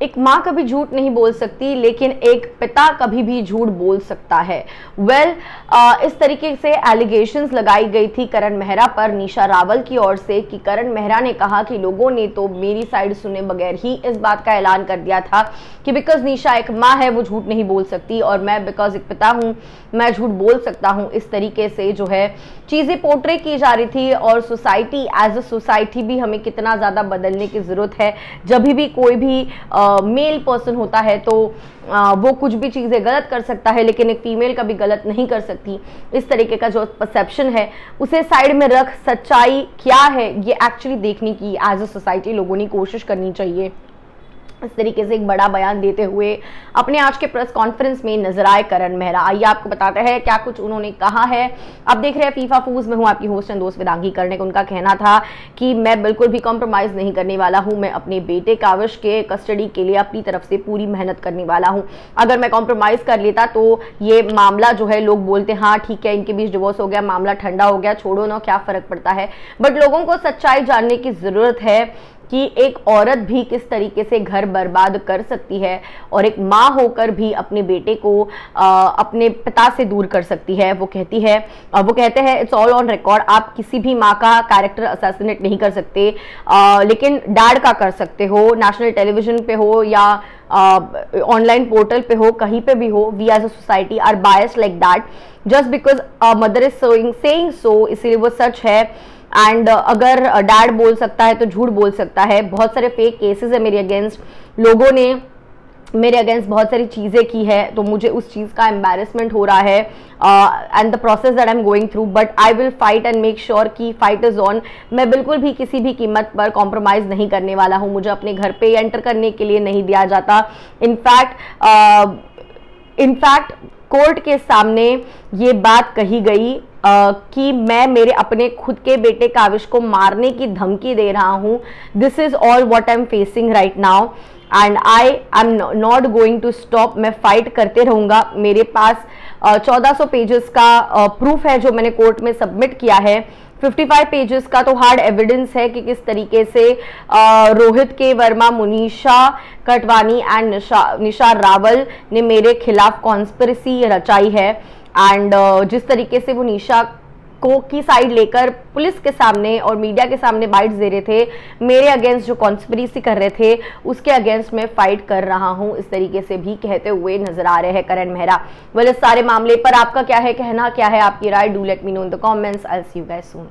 एक माँ कभी झूठ नहीं बोल सकती, लेकिन एक पिता कभी भी झूठ बोल सकता है। इस तरीके से एलिगेशंस लगाई गई थी करण मेहरा पर निशा रावल की ओर से कि करण मेहरा ने कहा कि लोगों ने तो मेरी साइड सुने बगैर ही इस बात का ऐलान कर दिया था कि बिकॉज निशा एक माँ है वो झूठ नहीं बोल सकती और मैं बिकॉज एक पिता हूँ मैं झूठ बोल सकता हूँ। इस तरीके से जो है चीजें पोर्ट्रे की जा रही थी और सोसाइटी एज अ सोसाइटी भी हमें कितना ज्यादा बदलने की जरूरत है। जब भी कोई भी मेल पर्सन होता है तो वो कुछ भी चीजें गलत कर सकता है, लेकिन एक फीमेल कभी गलत नहीं कर सकती। इस तरीके का जो परसेप्शन है उसे साइड में रख सच्चाई क्या है ये एक्चुअली देखने की एज अ सोसाइटी लोगों ने कोशिश करनी चाहिए। इस तरीके से एक बड़ा बयान देते हुए अपने आज के प्रेस कॉन्फ्रेंस में नजर आए करण मेहरा। आइए आपको बताते हैं क्या कुछ उन्होंने कहा है। आप देख रहे हैं फीफा फूज में हूं आपकी होस्ट एंड दोस्त वेदांगी कर्णिक। उनका कहना था कि मैं बिल्कुल भी कॉम्प्रोमाइज नहीं करने वाला हूं, मैं अपने बेटे काविश के कस्टडी के लिए अपनी तरफ से पूरी मेहनत करने वाला हूं। अगर मैं कॉम्प्रोमाइज कर लेता तो ये मामला जो है लोग बोलते हाँ ठीक है इनके बीच डिवोर्स हो गया, मामला ठंडा हो गया, छोड़ो ना क्या फर्क पड़ता है। बट लोगों को सच्चाई जानने की जरूरत है कि एक औरत भी किस तरीके से घर बर्बाद कर सकती है और एक माँ होकर भी अपने बेटे को अपने पिता से दूर कर सकती है। वो कहते हैं इट्स ऑल ऑन रिकॉर्ड, आप किसी भी माँ का कैरेक्टर असैसिनेट नहीं कर सकते, लेकिन डैड का कर सकते हो। नेशनल टेलीविजन पे हो या ऑनलाइन पोर्टल पे हो, कहीं पे भी हो, we as a society are biased like that just because mother is saying so, इसीलिए वो सच है। एंड अगर डैड बोल सकता है तो झूठ बोल सकता है। बहुत सारे फेक केसेस है मेरे अगेंस्ट, लोगों ने मेरे अगेंस्ट बहुत सारी चीजें की है, तो मुझे उस चीज का एम्बैरेसमेंट हो रहा है and the process that I am going through, but I will fight and make sure कि फाइट इज ऑन। मैं बिल्कुल भी किसी भी कीमत पर कॉम्प्रोमाइज नहीं करने वाला हूं। मुझे अपने घर पे एंटर करने के लिए नहीं दिया जाता। इनफैक्ट कोर्ट के सामने ये बात कही गई कि मैं मेरे अपने खुद के बेटे काविश को मारने की धमकी दे रहा हूं। This is all what I am facing right now and I am not going to stop. मैं फाइट करते रहूंगा। मेरे पास 1400 पेजेस का प्रूफ है जो मैंने कोर्ट में सबमिट किया है। 55 पेजेस का तो हार्ड एविडेंस है कि किस तरीके से रोहित के वर्मा, मुनीषा कटवानी एंड निशा रावल ने मेरे खिलाफ कॉन्स्पिरेसी रचाई है। एंड जिस तरीके से वो निशा को की साइड लेकर पुलिस के सामने और मीडिया के सामने बाइट्स दे रहे थे, मेरे अगेंस्ट जो कॉन्स्पिरेसी कर रहे थे उसके अगेंस्ट मैं फाइट कर रहा हूं, इस तरीके से भी कहते हुए नजर आ रहे हैं करण मेहरा। इस सारे मामले पर आपका क्या है कहना, क्या है आपकी राय? Do let me know in the comments. I will see you guys soon.